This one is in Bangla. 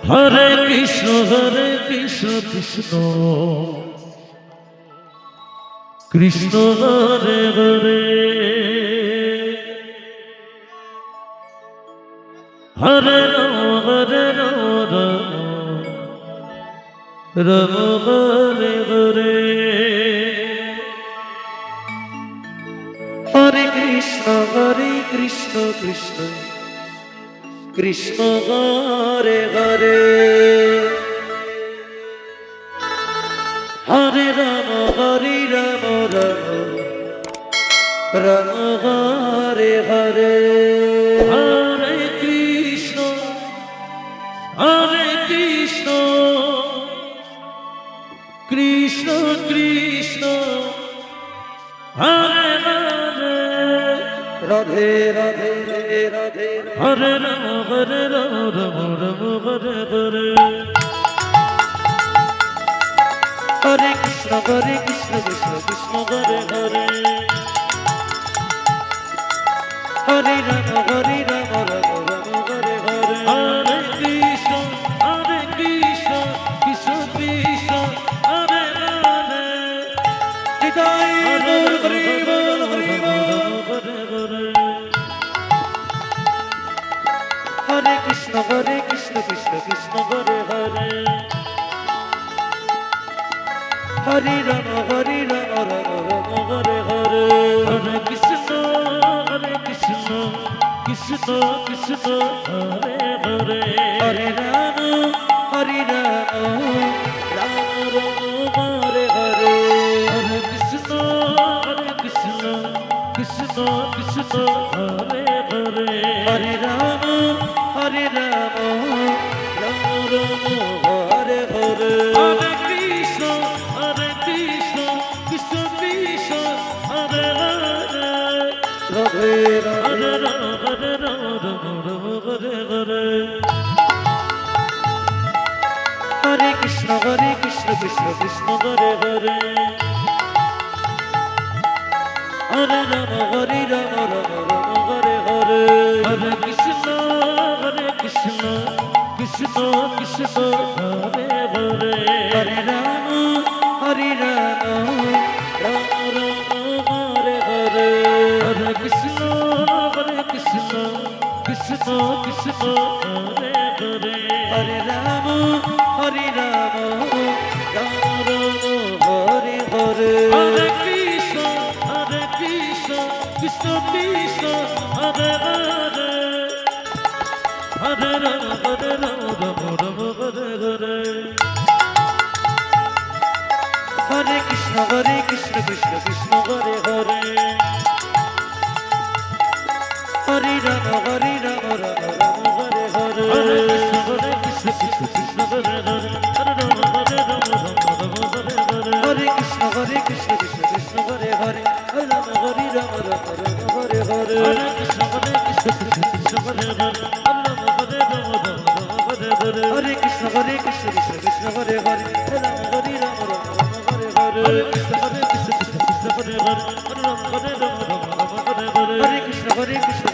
হরে কৃষ্ণ কৃষ্ণ কৃষ্ণ হরে হরে হরে রাম রাম হরে হরে হরে কৃষ্ণ কৃষ্ণ কৃষ্ণ হরে হরে হরে রাম রাম হরে হরে হরে কৃষ্ণ কৃষ্ণ কৃষ্ণ হরে হরে রাধে রাধে রাধে হরে রাম রাম হরে হরে হরে কৃষ্ণ কৃষ্ণ কৃষ্ণ হরে হরে হরে রাম রাম হরে হরে হরে কৃষ্ণ কৃষ্ণ কৃষ্ণ হরে হরে হৃদয় হরি বল হরে হরে হরে কৃষ্ণ কৃষ্ণ হরে হরে হরে রাম রাম হরে হরে হরে কৃষ্ণ কৃষ্ণ কৃষ্ণ হরে হরে হরে রাম রাম হরে হরে হরে কৃষ্ণ কৃষ্ণ কৃষ্ণ হরে হরে হরে রাম রাম হরে হরে হরে কৃষ্ণ কৃষ্ণ কৃষ্ণ হরে হরে রাধে রাধে হরে রাম হরে হরে হরে কৃষ্ণ কৃষ্ণ হরে হরে হরে রাম হরে হরে হরে কৃষ্ণ কৃষ্ণ কৃষ্ণ হরে হরে হরে রাম রাম হরে হরে হরে কৃষ্ণ কৃষ্ণ কৃষ্ণ হরে হরে হরে রাম রাম হরে হরে হরে কৃষ্ণ কৃষ্ণ কৃষ্ণ হরে হরে হরে রাম রাম হরে হরে হরে কৃষ্ণ কৃষ্ণ হরে হরে হরে রাম রাম হরে হরে হরে কৃষ্ণ কৃষ্ণ হরে হরে হরে রাম হরে হরে হরে কৃষ্ণ কৃষ্ণ হরে হরে হরে রাম হরে হরে হরে কৃষ্ণ কৃষ্ণ হরে হরে হরে রাম হরে হরে হরে কৃষ্ণ কৃষ্ণ হরে হরে হরে রাম হরে হরে হরে কৃষ্ণ কৃষ্ণ হরে হরে হরে রাম হরে হরে হরে কৃষ্ণ কৃষ্ণ